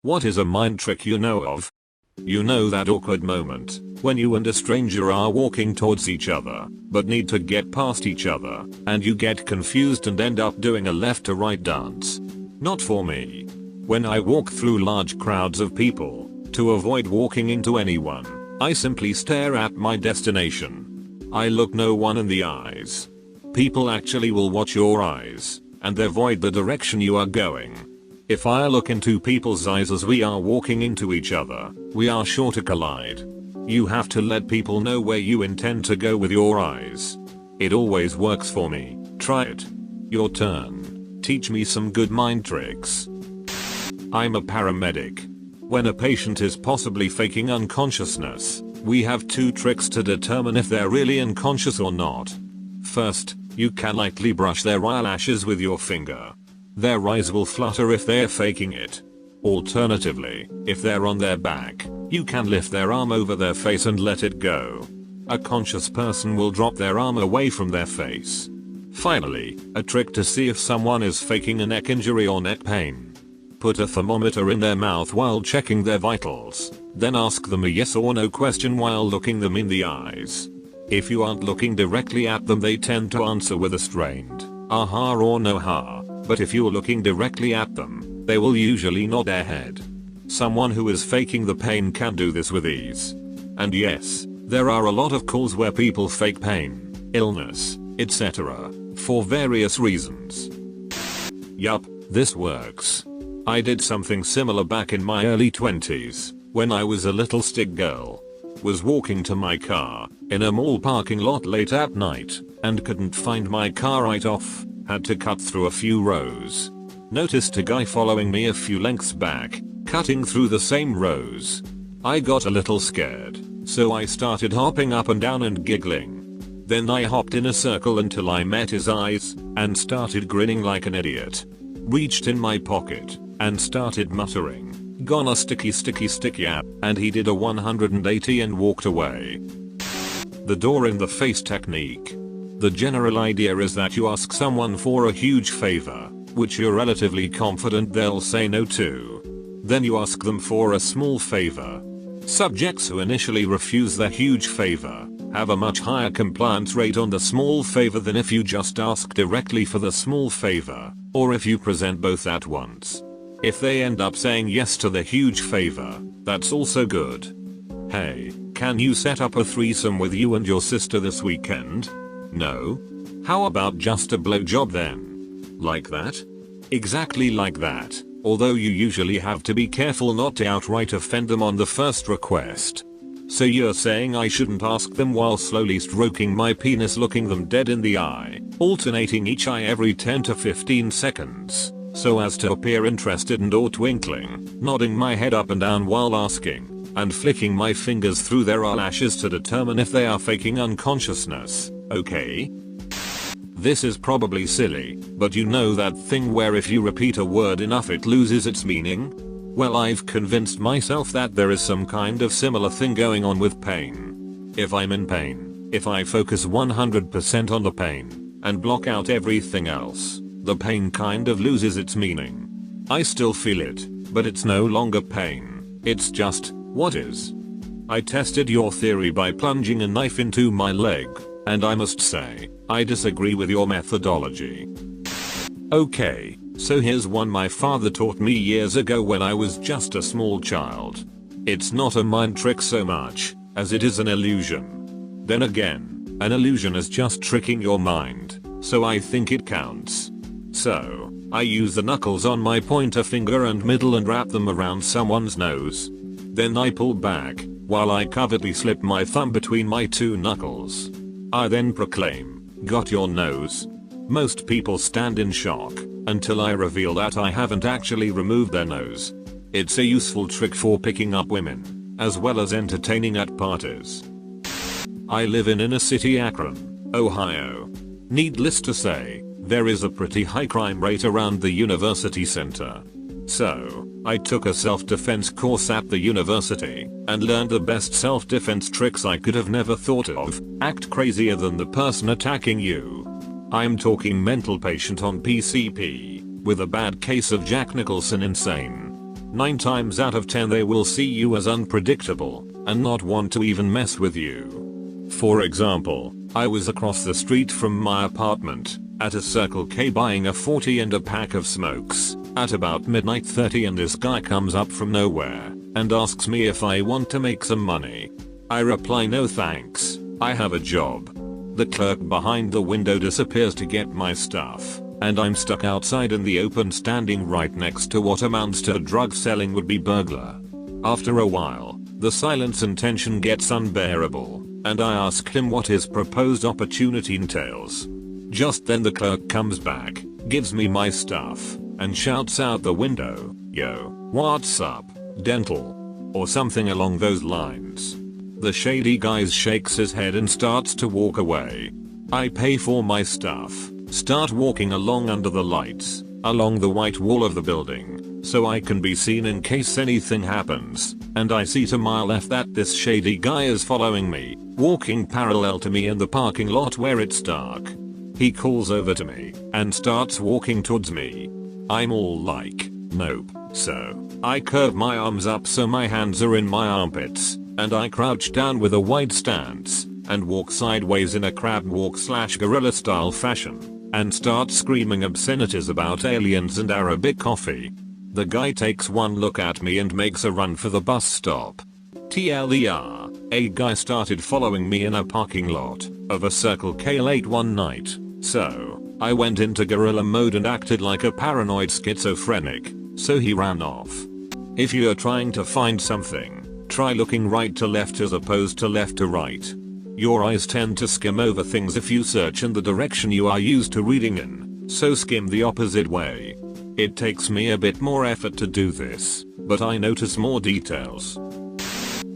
What is a mind trick you know of? You know that awkward moment when you and a stranger are walking towards each other but need to get past each other and you get confused and end up doing a left to right dance. Not for me. When I walk through large crowds of people, to avoid walking into anyone, I simply stare at my destination. I look no one in the eyes. People actually will watch your eyes and avoid the direction you are going. If I look into people's eyes as we are walking into each other, we are sure to collide. You have to let people know where you intend to go with your eyes. It always works for me. Try it. Your turn. Teach me some good mind tricks. I'm a paramedic. When a patient is possibly faking unconsciousness, we have two tricks to determine if they're really unconscious or not. First, you can lightly brush their eyelashes with your finger. Their eyes will flutter if they're faking it. Alternatively, if they're on their back, you can lift their arm over their face and let it go. A conscious person will drop their arm away from their face. Finally, a trick to see if someone is faking a neck injury or neck pain. Put a thermometer in their mouth while checking their vitals, then ask them a yes or no question while looking them in the eyes. If you aren't looking directly at them, they tend to answer with a strained aha or no ha, but if you're looking directly at them, they will usually nod their head. Someone who is faking the pain can do this with ease. And yes, there are a lot of calls where people fake pain, illness, etc. for various reasons. Yup, this works. I did something similar back in my early 20s, when I was a little stick girl. Was walking to my car, in a mall parking lot late at night, and couldn't find my car right off, had to cut through a few rows. Noticed a guy following me a few lengths back, cutting through the same rows. I got a little scared, so I started hopping up and down and giggling. Then I hopped in a circle until I met his eyes, and started grinning like an idiot. Reached in my pocket, and started muttering, "Gonna sticky app," and he did a 180 and walked away. The door in the face technique. The general idea is that you ask someone for a huge favor, which you're relatively confident they'll say no to. Then you ask them for a small favor. Subjects who initially refuse the huge favor have a much higher compliance rate on the small favor than if you just ask directly for the small favor, or if you present both at once. If they end up saying yes to the huge favor, that's also good. Hey, can you set up a threesome with you and your sister this weekend? No? How about just a blowjob then? Like that? Exactly like that, although you usually have to be careful not to outright offend them on the first request. So you're saying I shouldn't ask them while slowly stroking my penis, looking them dead in the eye, alternating each eye every 10 to 15 seconds, so as to appear interested and or twinkling, nodding my head up and down while asking, and flicking my fingers through their eyelashes to determine if they are faking unconsciousness, okay? This is probably silly, but you know that thing where if you repeat a word enough it loses its meaning? Well, I've convinced myself that there is some kind of similar thing going on with pain. If I'm in pain, if I focus 100% on the pain, and block out everything else, the pain kind of loses its meaning. I still feel it, but it's no longer pain, it's just, what is? I tested your theory by plunging a knife into my leg, and I must say, I disagree with your methodology. Okay, so here's one my father taught me years ago when I was just a small child. It's not a mind trick so much, as it is an illusion. Then again, an illusion is just tricking your mind, so I think it counts. So, I use the knuckles on my pointer finger and middle and wrap them around someone's nose. Then I pull back, while I covertly slip my thumb between my two knuckles. I then proclaim, "Got your nose?" Most people stand in shock, until I reveal that I haven't actually removed their nose. It's a useful trick for picking up women, as well as entertaining at parties. I live in inner city Akron, Ohio. Needless to say, there is a pretty high crime rate around the university center. So, I took a self-defense course at the university, and learned the best self-defense tricks I could have never thought of. Act crazier than the person attacking you. I'm talking mental patient on PCP, with a bad case of Jack Nicholson insane. 9 times out of 10 they will see you as unpredictable and not want to even mess with you. For example, I was across the street from my apartment at a Circle K buying a 40 and a pack of smokes at about midnight 30, and this guy comes up from nowhere and asks me if I want to make some money. I reply, no thanks, I have a job. The clerk behind the window disappears to get my stuff, and I'm stuck outside in the open standing right next to what amounts to drug selling would-be burglar. After a while, the silence and tension gets unbearable, and I ask him what his proposed opportunity entails. Just then the clerk comes back, gives me my stuff, and shouts out the window, "Yo, what's up, dental?" or something along those lines. The shady guy shakes his head and starts to walk away. I pay for my stuff, start walking along under the lights, along the white wall of the building, so I can be seen in case anything happens, and I see to my left that this shady guy is following me, walking parallel to me in the parking lot where it's dark. He calls over to me and starts walking towards me. I'm all like, nope, so I curve my arms up so my hands are in my armpits, and I crouch down with a wide stance and walk sideways in a crab walk / gorilla style fashion and start screaming obscenities about aliens and Arabic coffee. The guy takes one look at me and makes a run for the bus stop. TLDR, a guy started following me in a parking lot of a Circle K late one night, so I went into gorilla mode and acted like a paranoid schizophrenic, so he ran off. If you are trying to find something, try looking right to left as opposed to left to right. Your eyes tend to skim over things if you search in the direction you are used to reading in, so skim the opposite way. It takes me a bit more effort to do this, but I notice more details.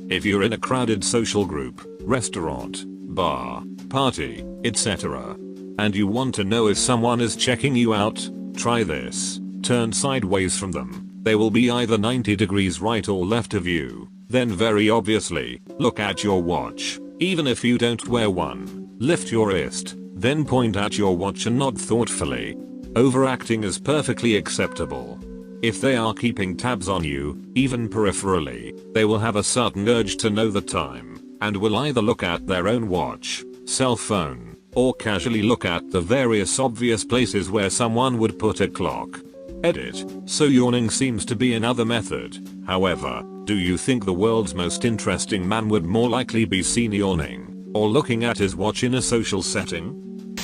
If you're in a crowded social group, restaurant, bar, party, etc., and you want to know if someone is checking you out, try this. Turn sideways from them. They will be either 90 degrees right or left of you. Then very obviously, look at your watch. Even if you don't wear one, lift your wrist, then point at your watch and nod thoughtfully. Overacting is perfectly acceptable. If they are keeping tabs on you, even peripherally, they will have a certain urge to know the time, and will either look at their own watch, cell phone, or casually look at the various obvious places where someone would put a clock. Edit. So yawning seems to be another method. However, do you think the world's most interesting man would more likely be seen yawning or looking at his watch in a social setting?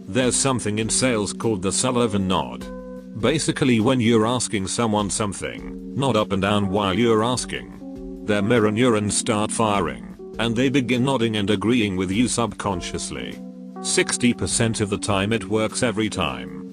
There's something in sales called the Sullivan nod. Basically, when you're asking someone something, nod up and down while you're asking. Their mirror neurons start firing, and they begin nodding and agreeing with you subconsciously. 60% of the time it works every time.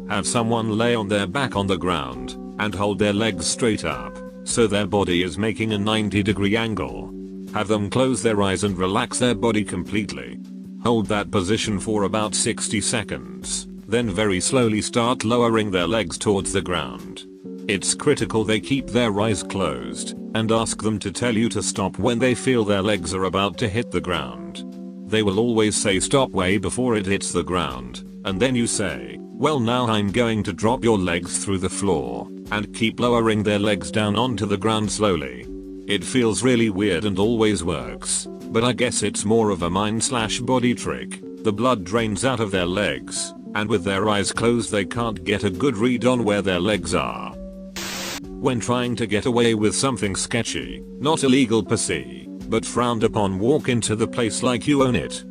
Have someone lay on their back on the ground and hold their legs straight up so their body is making a 90-degree angle. Have them close their eyes and relax their body completely. Hold that position for about 60 seconds, then very slowly start lowering their legs towards the ground. It's critical they keep their eyes closed and ask them to tell you to stop when they feel their legs are about to hit the ground. They will always say stop way before it hits the ground, and then you say, well, now I'm going to drop your legs through the floor, and keep lowering their legs down onto the ground slowly. It feels really weird and always works, but I guess it's more of a mind/body trick. The blood drains out of their legs, and with their eyes closed they can't get a good read on where their legs are. When trying to get away with something sketchy, not illegal per se, but frowned upon, walk into the place like you own it.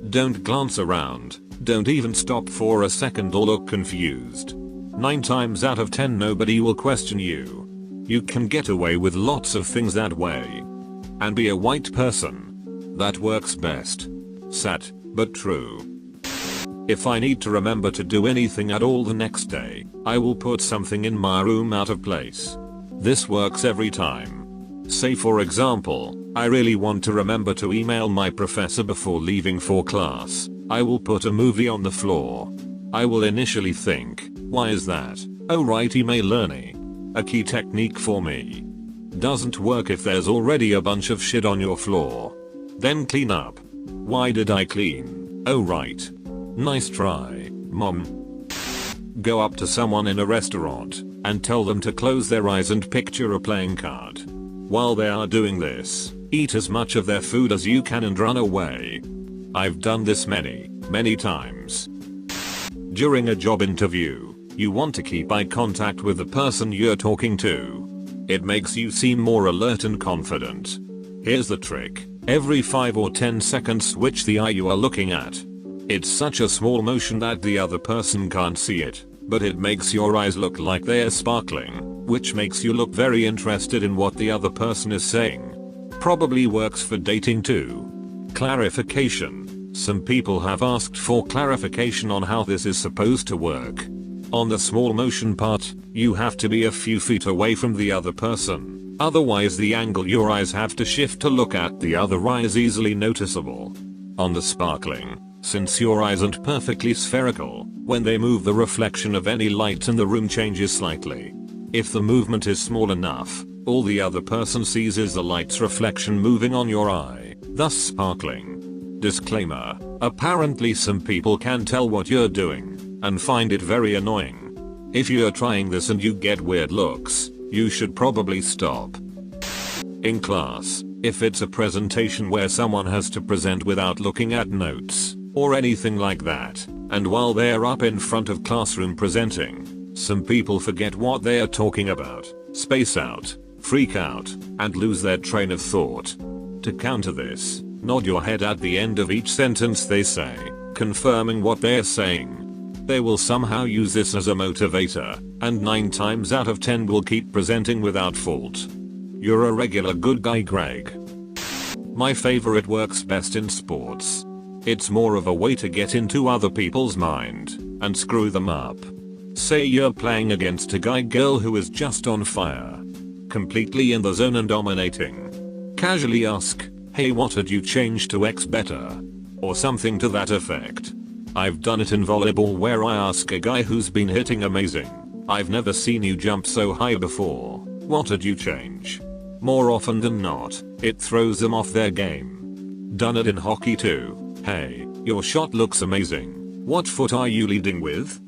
Don't glance around. Don't even stop for a second or look confused. 9 times out of 10 nobody will question you. You can get away with lots of things that way. And be a white person. That works best. Sad, but true. If I need to remember to do anything at all the next day, I will put something in my room out of place. This works every time. Say for example, I really want to remember to email my professor before leaving for class. I will put a movie on the floor. I will initially think, why is that? Oh right, email learning. A key technique for me. Doesn't work if there's already a bunch of shit on your floor. Then clean up. Why did I clean? Oh right. Nice try, mom. Go up to someone in a restaurant and tell them to close their eyes and picture a playing card. While they are doing this, eat as much of their food as you can and run away. I've done this many times. During a job interview, you want to keep eye contact with the person you're talking to. It makes you seem more alert and confident. Here's the trick. Every 5 or 10 seconds switch the eye you are looking at. It's such a small motion that the other person can't see it, but it makes your eyes look like they're sparkling, which makes you look very interested in what the other person is saying. Probably works for dating too. Clarification. Some people have asked for clarification on how this is supposed to work. On the small motion part, you have to be a few feet away from the other person, otherwise the angle your eyes have to shift to look at the other eye is easily noticeable. On the sparkling, since your eyes aren't perfectly spherical, when they move the reflection of any light in the room changes slightly. If the movement is small enough, all the other person sees is the light's reflection moving on your eye, thus sparkling. Disclaimer: apparently some people can tell what you're doing and find it very annoying. If you're trying this and you get weird looks, you should probably stop. In class, if it's a presentation where someone has to present without looking at notes or anything like that, and while they're up in front of classroom presenting, some people forget what they are talking about, space out, freak out, and lose their train of thought. To counter this, nod your head at the end of each sentence they say, confirming what they're saying. They will somehow use this as a motivator, and 9 times out of 10 will keep presenting without fault. You're a regular good guy, Greg. My favorite works best in sports. It's more of a way to get into other people's mind and screw them up. Say you're playing against a girl who is just on fire, completely in the zone and dominating. Casually ask, "Hey, what did you change to X better?" or something to that effect. I've done it in volleyball where I ask a guy who's been hitting amazing, "I've never seen you jump so high before. What did you change?" More often than not, it throws them off their game. Done it in hockey too. "Hey, your shot looks amazing. What foot are you leading with?"